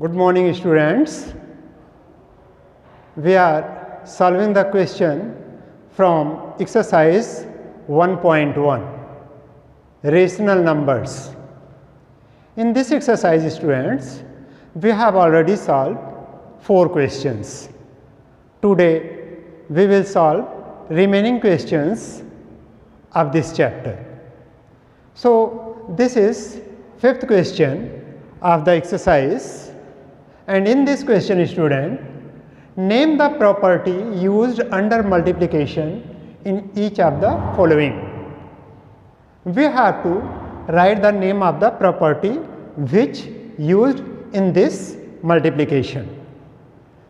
Good morning, students. We are solving the question from exercise 1.1, rational numbers. In this exercise, students, we have already solved 4 questions. Today, we will solve remaining questions of this chapter. So, this is 5th question of the exercise. And in this question, student, name the property used under multiplication in each of the following. We have to write the name of the property which used in this multiplication.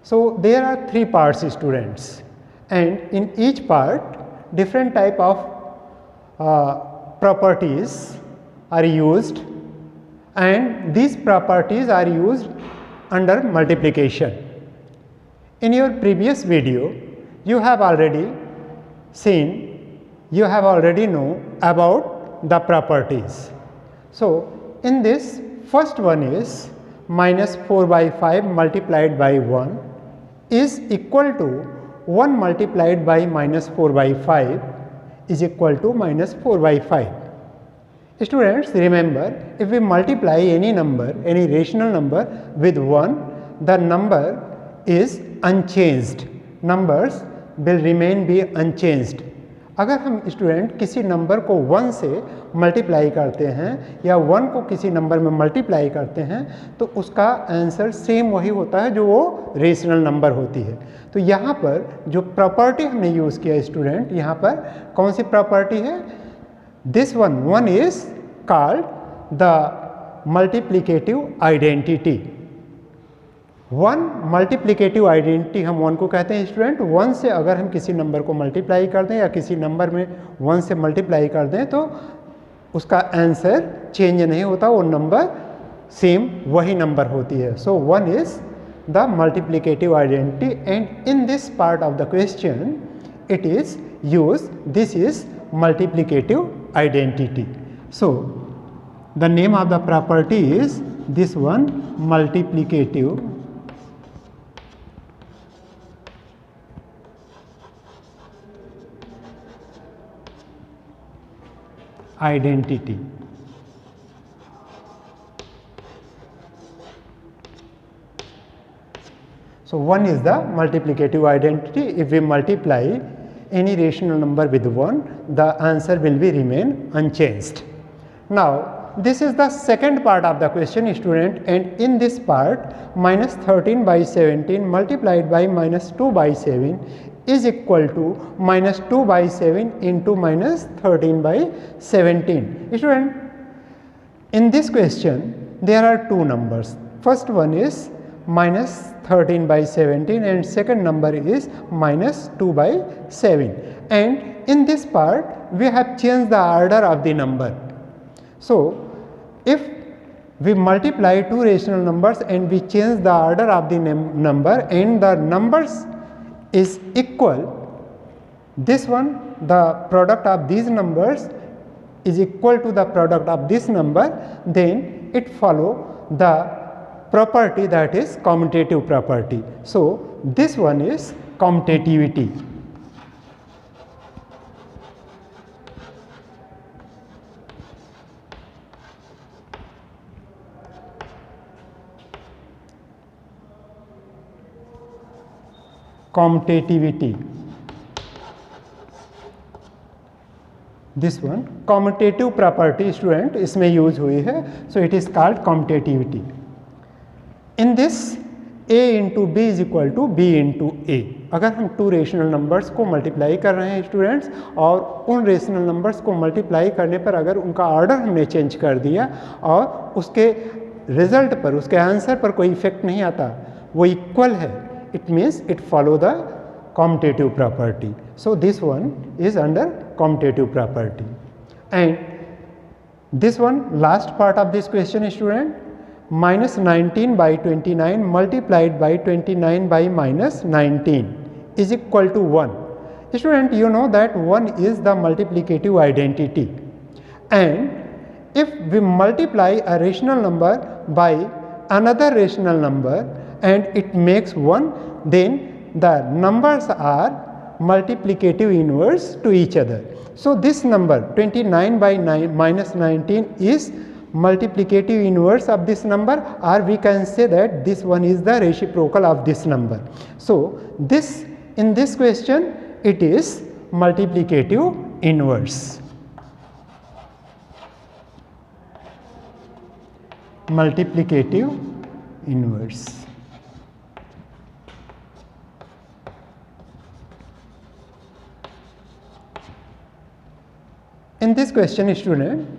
So, there are 3 parts, students, and in each part different type of properties are used, and these properties are used under multiplication. In your previous video, you have already seen, you have already know about the properties. So, in this first one is minus 4 by 5 multiplied by 1 is equal to 1 multiplied by minus 4 by 5 is equal to minus 4 by 5. Students, remember, if we multiply any number, any rational number with 1, the number is unchanged. Numbers will remain be unchanged. अगर हम student किसी number को 1 से multiply करते हैं या 1 को किसी नंबर में मल्टीप्लाई करते हैं तो उसका आंसर सेम वही होता है जो वो रेशनल नंबर होती है. तो यहाँ पर जो प्रॉपर्टी हमने यूज़ किया स्टूडेंट, यहाँ पर कौन सी प्रॉपर्टी है? This one is called the multiplicative identity. One multiplicative identity हम 1 को कहते हैं स्टूडेंट. 1 से अगर हम किसी नंबर को मल्टीप्लाई कर दें या किसी नंबर में 1 से मल्टीप्लाई कर दें तो उसका आंसर चेंज नहीं होता, वो नंबर सेम वही नंबर होती है. सो 1 is the multiplicative identity and in this part of the question it is use, this is multiplicative identity. So, the name of the property is this one, multiplicative identity. So, 1 is the multiplicative identity. If we multiply any rational number with 1, the answer will be remain unchanged. Now, this is the second part of the question student, and in this part minus 13 by 17 multiplied by minus 2 by 7 is equal to minus 2 by 7 into minus 13 by 17. Student, in this question there are 2 numbers. First one is minus 13 by 17 and second number is minus 2 by 7, and in this part we have changed the order of the number. So, if we multiply 2 rational numbers and we change the order of the number and the numbers is equal, this one, the product of these numbers is equal to the product of this number, then it follow the property that is commutative property. So, this one is commutativity. Commutativity. This one commutative property student इसमें use हुई है. So, it is called commutativity. In this a into b is equal to b into a. अगर हम 2 rational numbers को multiply कर रहे हैं students और उन रेशनल नंबर्स को मल्टीप्लाई करने पर अगर उनका ऑर्डर हमने चेंज कर दिया और उसके रिजल्ट पर, उसके आंसर पर कोई इफेक्ट नहीं आता, वो इक्वल है, it means it follow the commutative property. So this one is under commutative property. And this one last part of this question student, minus 19 by 29 multiplied by 29 by minus 19 is equal to 1. Student, you know that 1 is the multiplicative identity, and if we multiply a rational number by another rational number and it makes 1, then the numbers are multiplicative inverse to each other. So this number 29 by minus 19 is multiplicative inverse of this number, or we can say that this one is the reciprocal of this number. So this, in this question, it is multiplicative inverse. Multiplicative inverse. In this question, student,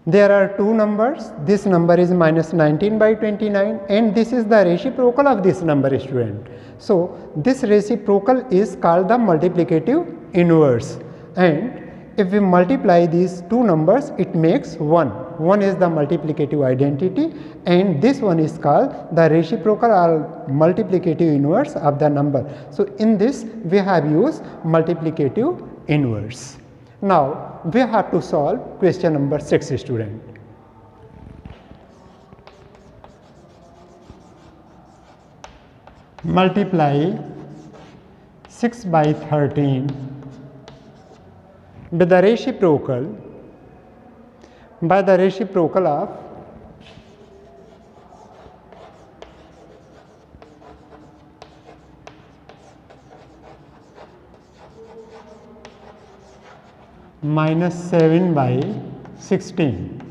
there are two numbers. This number is minus 19 by 29 and this is the reciprocal of this number, student. So this reciprocal is called the multiplicative inverse, and if we multiply these two numbers, it makes 1. 1 is the multiplicative identity and this one is called the reciprocal or multiplicative inverse of the number. So in this we have used multiplicative inverse. Now we have to solve question number 6, student. Multiply 6 by 13 with the reciprocal by the reciprocal of minus 7 by 16.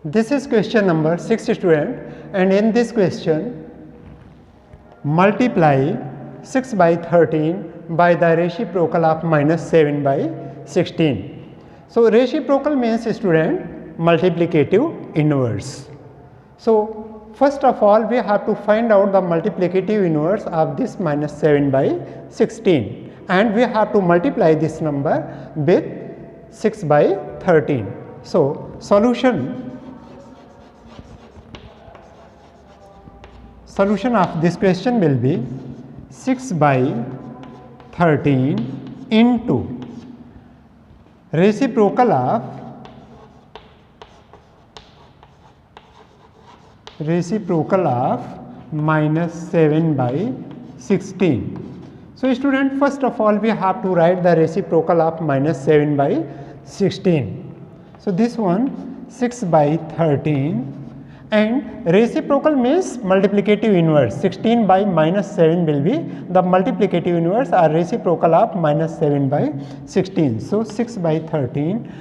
This is question number 6, student, and in this question multiply 6 by 13 by the reciprocal of minus 7 by 16. So reciprocal means, student, multiplicative inverse. So first of all we have to find out the multiplicative inverse of this minus 7 by 16, and we have to multiply this number with 6 by 13. So solution of this question will be 6 by 13 into reciprocal of minus 7 by 16. So student, first of all we have to write the reciprocal of minus 7 by 16. So this one 6 by 13, and reciprocal means multiplicative inverse. 16 by minus 7 will be the multiplicative inverse or reciprocal of minus 7 by 16. So 6 by 13,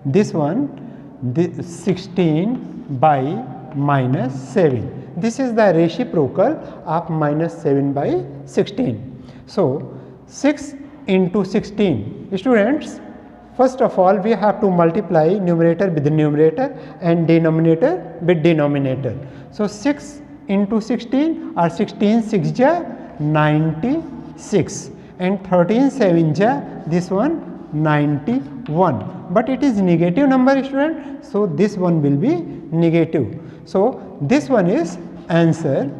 this one, this 16 by minus 7. This is the reciprocal of minus 7 by 16. So 6 into 16, students, first of all we have to multiply numerator with numerator and denominator with denominator. So 6 into 16 or 16 6 ja 96 and 13 7 ja this one 91, but it is negative number, student, so this one will be negative. So this one is answer,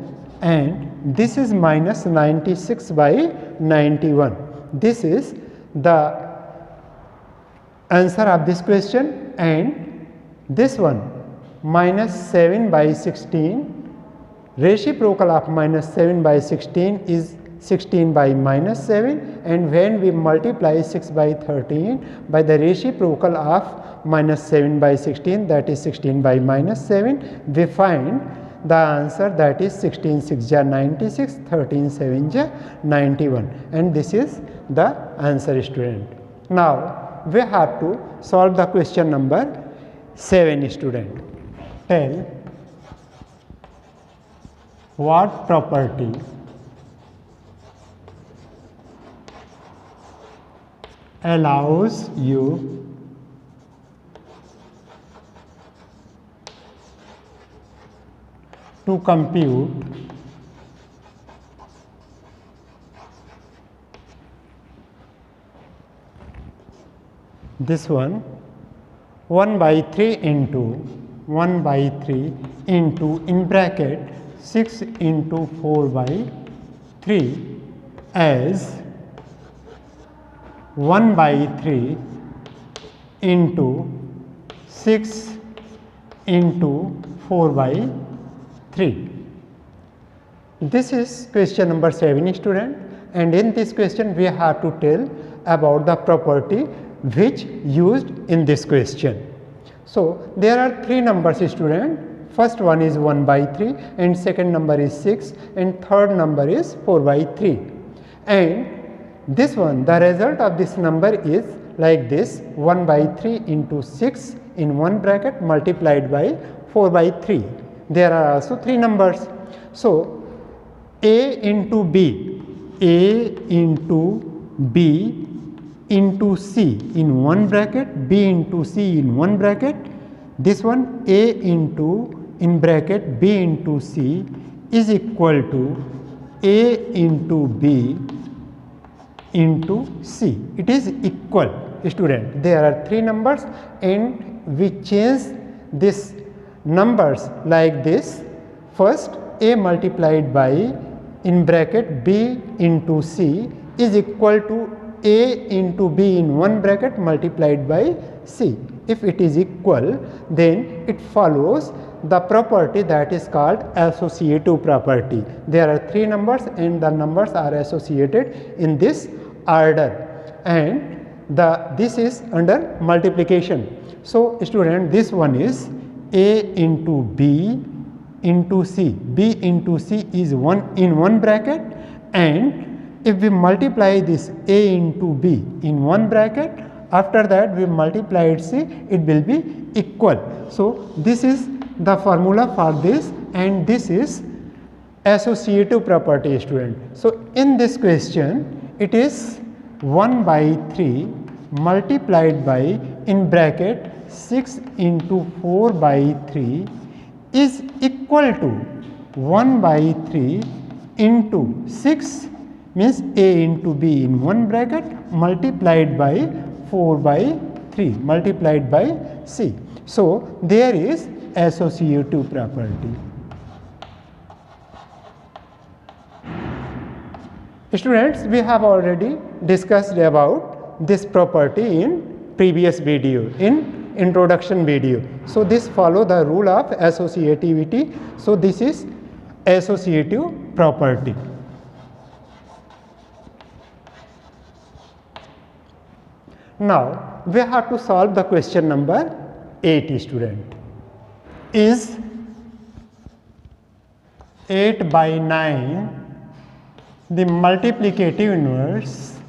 and this is minus 96 by 91. This is the answer of this question, and this one minus 7 by 16, reciprocal of minus 7 by 16 is 16 by minus 7, and when we multiply 6 by 13 by the reciprocal of minus 7 by 16, that is 16 by minus 7, we find the answer, that is 16 6 ja 96, 13 7 ja 91, and this is the answer, student. Now we have to solve the question number 7, student. Tell what property allows you to compute this one 1 by 3 into in bracket 6 into 4 by 3 as 1 by 3 into 6 into 4 by 3. This is question number 7, student, and in this question we have to tell about the property which used in this question. So there are 3 numbers, student. First one is 1 by 3 and second number is 6 and third number is 4 by 3. And this one, the result of this number is like this: 1 by 3 into 6 in one bracket multiplied by 4 by 3. There are also 3 numbers. So A into B, A into B into C in one bracket, B into C in one bracket. This one A into in bracket B into C is equal to A into B into C. It is equal, student. There are 3 numbers and we change this numbers like this. First, A multiplied by in bracket B into C is equal to A into B in one bracket multiplied by C. If it is equal, then it follows the property that is called associative property. There are 3 numbers and the numbers are associated in this order, and this is under multiplication. So student, this one is A into B into C. B into C is in one bracket, and if we multiply this A into B in one bracket, after that we multiply C, it will be equal. So this is the formula for this, and this is associative property, student. So in this question, it is 1 by 3 multiplied by in bracket 6 into 4 by 3 is equal to 1 by 3 into 6 means A into B in one bracket multiplied by 4 by 3 multiplied by C. So there is associative property. Students, we have already discussed about this property in previous video, in introduction video. So this follow the rule of associativity. So this is associative property. Now we have to solve the question number 8, student. Is 8 by 9 the multiplicative inverse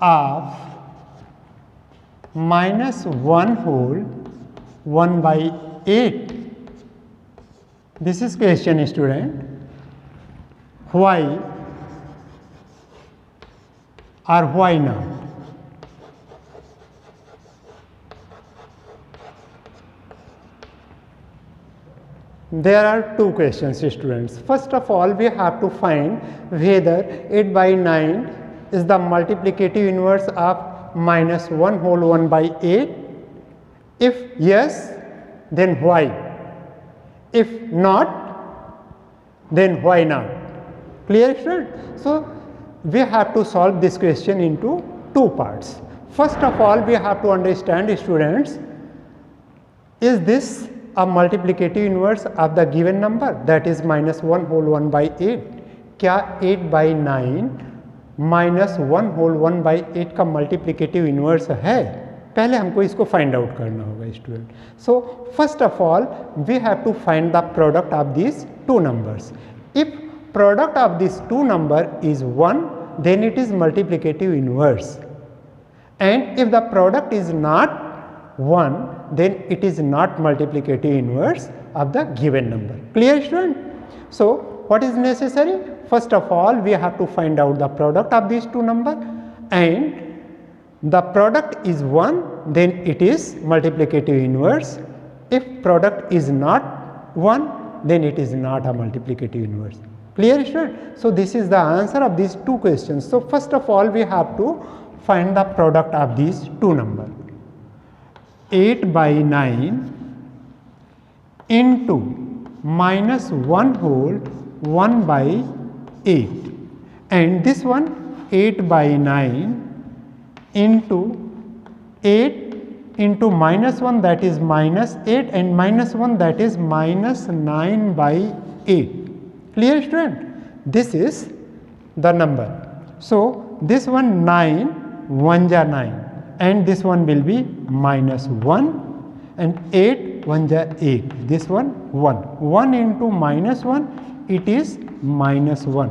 of minus 1 whole 1 by 8. This is question, student. Why or why not? There are 2 questions, students. First of all, we have to find whether 8 by 9 is the multiplicative inverse of minus 1 whole 1 by 8. If yes, then why? If not, then why not? Clear, student? So we have to solve this question into 2 parts. First of all, we have to understand, students, is this a multiplicative inverse of the given number, that is minus 1 whole 1 by 8? क्या 8 by 9 minus 1 whole 1 by 8 का multiplicative inverse है? पहले हमको इसको find out करना होगा, student. So first of all we have to find the product of these 2 numbers. If product of these 2 number is 1, then it is multiplicative inverse, and if the product is not 1, then it is not multiplicative inverse of the given number. Clear, student? So what is necessary? First of all, we have to find out the product of these 2 numbers, and the product is 1, then it is multiplicative inverse. If product is not 1, then it is not a multiplicative inverse. Clear, student? So this is the answer of these 2 questions. So first of all, we have to find the product of these 2 numbers. 8 by 9 into minus 1 whole 1 by 8, and this one 8 by 9 into 8 into minus 1, that is minus 8, and minus 1, that is minus 9 by 8. Clear, student? This is the number. So this one 9, 1 ja 9, and this one will be minus 1, and 8, 1 ja 8, this one 1. 1 into minus 1, it is minus 1.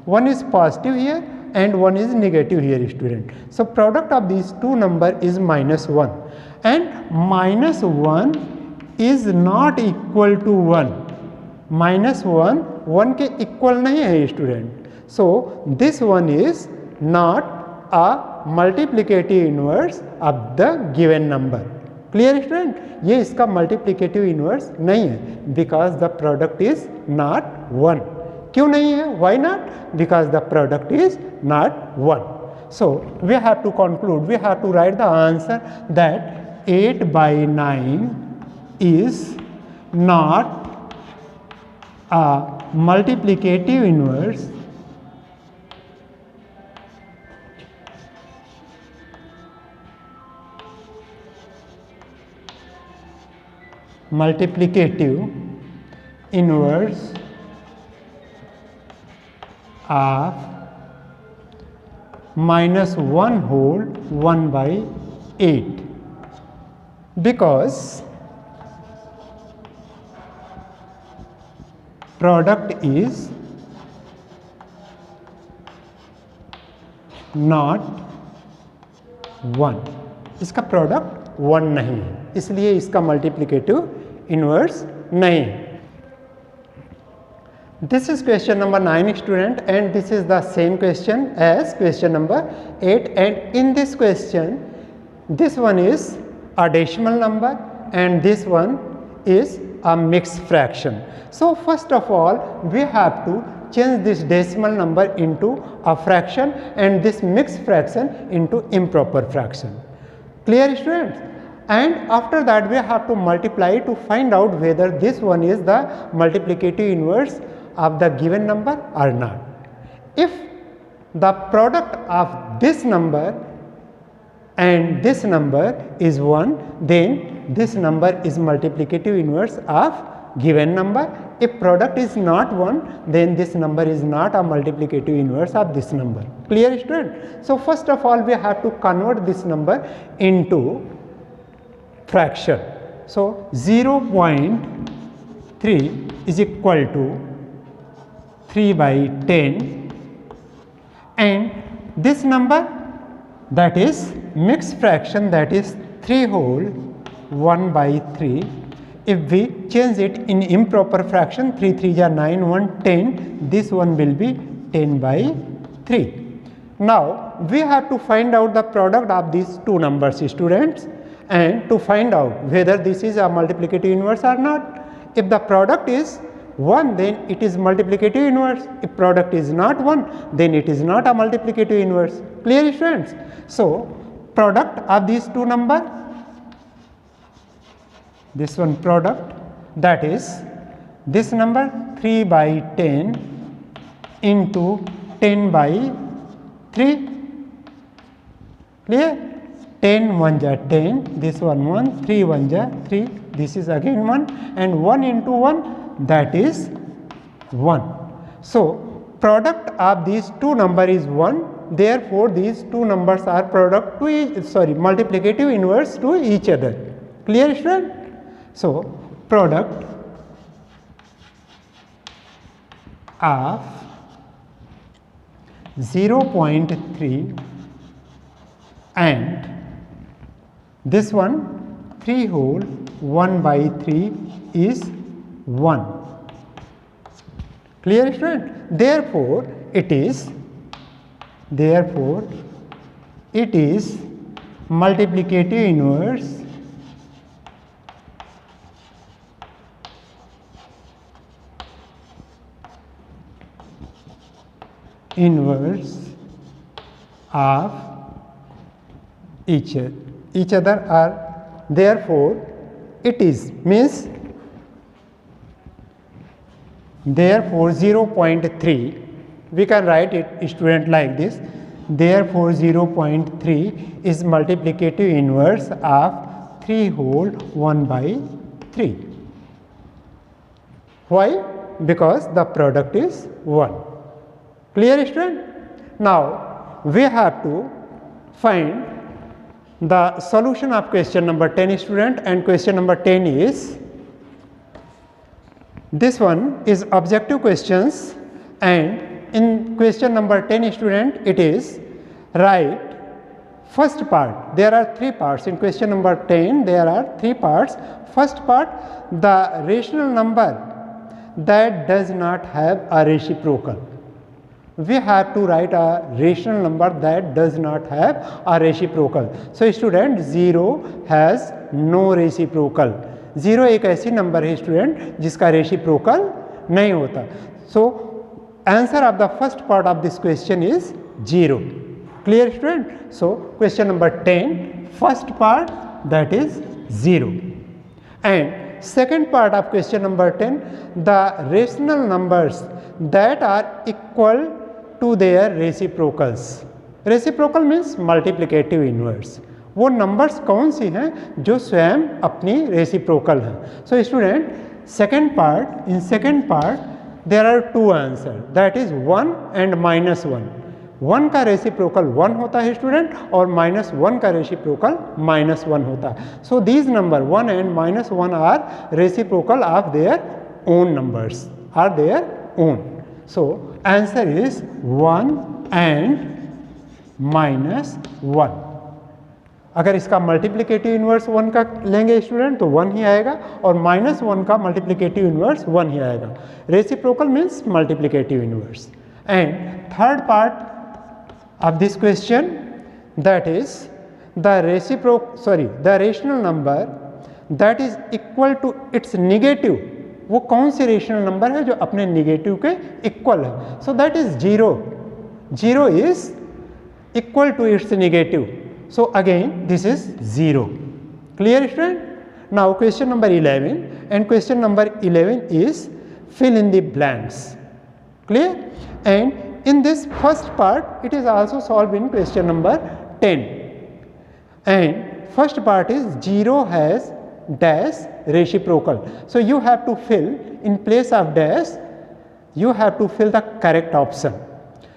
1 is positive here and 1 is negative here, student. So product of these two number is minus 1, and minus 1 is not equal to 1. Minus 1 1 के equal नहीं है, student. So this one is not a multiplicative inverse of the given number. Clear, student? ये इसका multiplicative inverse नहीं है, because the product is not 1. क्यों नहीं है? Why not? Because the product is not 1. So we have to conclude, we have to write the answer that 8 by 9 is not a multiplicative inverse of minus 1 whole 1 by 8, because product is not 1. इसका product 1 नहीं है, इसलिए इसका multiplicative inverse नहीं है. This is question number 9, student, and this is the same question as question number 8, and in this question this one is a decimal number and this one is a mixed fraction. So first of all we have to change this decimal number into a fraction and this mixed fraction into improper fraction. Clear, students? And after that we have to multiply to find out whether this one is the multiplicative inverse of the given number or not. If the product of this number and this number is 1, then this number is multiplicative inverse of given number. If product is not 1, then this number is not a multiplicative inverse of this number. Clear, student? So first of all we have to convert this number into fraction. So 0.3 is equal to 3 by 10, and this number, that is mixed fraction, that is 3 whole 1 by 3. If we change it in improper fraction, 3 3 ja 9, 1 10, this one will be 10 by 3. Now we have to find out the product of these two numbers, students, and to find out whether this is a multiplicative inverse or not. If the product is 1, then it is multiplicative inverse. If product is not 1, then it is not a multiplicative inverse. Clear, students? So product of these two numbers, this one product, that is this number 3 by 10 into 10 by 3. Clear? 10 1 ja 10, this one 1, 3 1 ja 3, this is again 1, and 1 into 1, that is 1. So product of these two number is 1, therefore these two numbers are product to multiplicative inverse to each other. Clear, student? So product of 0.3 and this one 3 whole 1 by 3 is 1. Clear, student? Therefore it is multiplicative inverse of each other are, therefore it is, means therefore 0.3, we can write it student like this, therefore 0.3 is multiplicative inverse of 3 whole 1 by 3. Why? Because the product is 1. Clear student? Now we have to find the solution of question number 10 student, and question number 10 is, this one is objective questions, and in question number 10 student it is write first part. There are 3 parts in question number 10, there are 3 parts. First part, the rational number that does not have a reciprocal. We have to write a rational number that does not have a reciprocal. So student 0 has no reciprocal. 0 एक ऐसी number है student जिसका reciprocal नहीं होता. So answer of the first part of this question is 0. Clear student? So question number 10, first part, that is 0. And second part of question number 10, the rational numbers that are equal to their reciprocals. Reciprocal means multiplicative inverse. वो numbers कौन सी हैं जो स्वयं अपनी reciprocal हैं. So student second part, in second part there are 2 answer, that is 1 and -1. 1 का reciprocal 1 होता है स्टूडेंट, और -1 का रेसिप्रोकल -1 होता है. So these number 1 and -1 are reciprocal of their own numbers, are their own. So answer is 1 and -1. अगर इसका multiplicative inverse 1 का लेंगे स्टूडेंट तो 1 ही आएगा, और -1 का मल्टीप्लिकेटिव इन्वर्स 1 ही आएगा. Reciprocal means multiplicative inverse. And third part of this question, that is the rational number that is equal to its negative. वो कौन सी रेशनल नंबर है जो अपने नेगेटिव के इक्वल है. So that is 0. 0 is equal to its negative. So again this is 0. Clear student? Now question number 11, and question number 11 is fill in the blanks. Clear? And in this first part it is also solved in question number 10, and first part is 0 has dash reciprocal. So you have to fill in place of dash, you have to fill the correct option.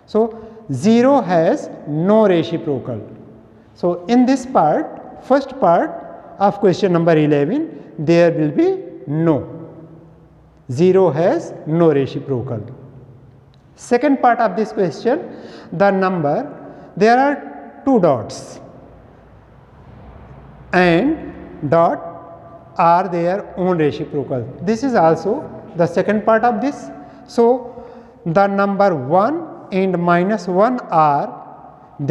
So 0 has no reciprocal. So in this part, first part of question number 11, there will be no. 0 has no reciprocal. Second part of this question, the number, there are 2 dots, and dot are their own reciprocal. This is also the second part of this. So the number 1 and -1 are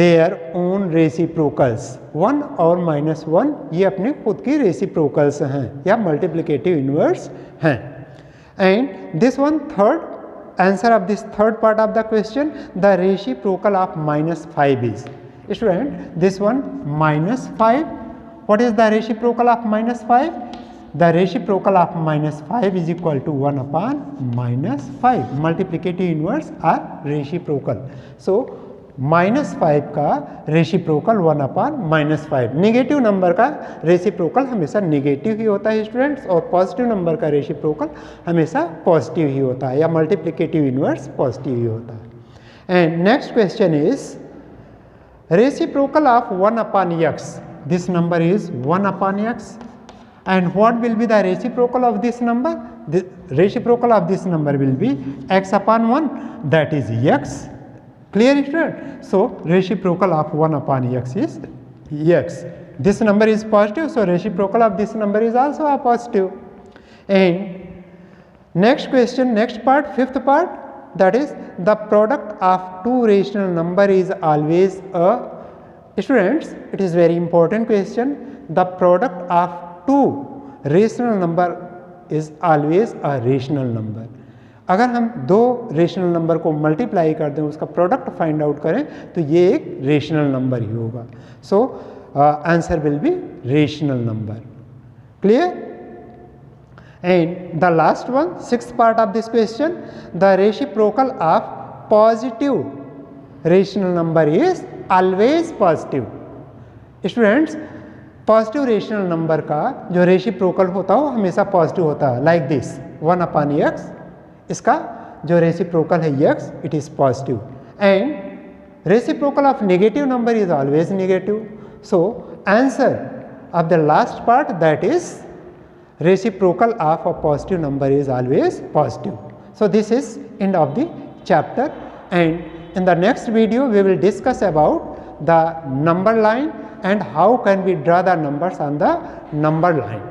their own reciprocals. 1 और -1 ये अपने खुद की reciprocals हैं या multiplicative inverse हैं. And this one, third answer of this third part of the question, the reciprocal of -5 is, student, this one -5. What is the reciprocal of -5? The reciprocal of -5 is equal to 1 upon -5. Multiplicative inverse are reciprocal. So -5 का reciprocal 1 upon -5. Negative number का reciprocal हमेशा negative ही होता है students, और positive number का reciprocal हमेशा positive ही होता है, या मल्टीप्लिकेटिव इनवर्स पॉजिटिव ही होता है. And next question is reciprocal of 1 upon x. This number is 1 upon x, and what will be the reciprocal of this number? The reciprocal of this number will be x upon 1, that is x. Clear student? So reciprocal of 1 upon x is x. This number is positive, so reciprocal of this number is also a positive. And next question, next part, fifth part, that is the product of 2 rational number is always a, students, it is very important question. The product of 2 rational number is always a rational number. अगर हम 2 rational number को multiply कर दें, उसका product find out करें, तो ये एक रेशनल नंबर ही होगा. So answer will be rational number. Clear? And the last one, sixth part of this question, the reciprocal of positive rational number is always positive. Students, positive rational number का जो reciprocal होता है वो हमेशा positive होता है, like this 1/x, इसका जो रेसिप्रोकल है x, it is positive, and reciprocal of negative number is always negative. So answer of the last part, that is reciprocal of a positive number is always positive. So this is end of the chapter, and in the next video we will discuss about the number line and how can we draw the numbers on the number line.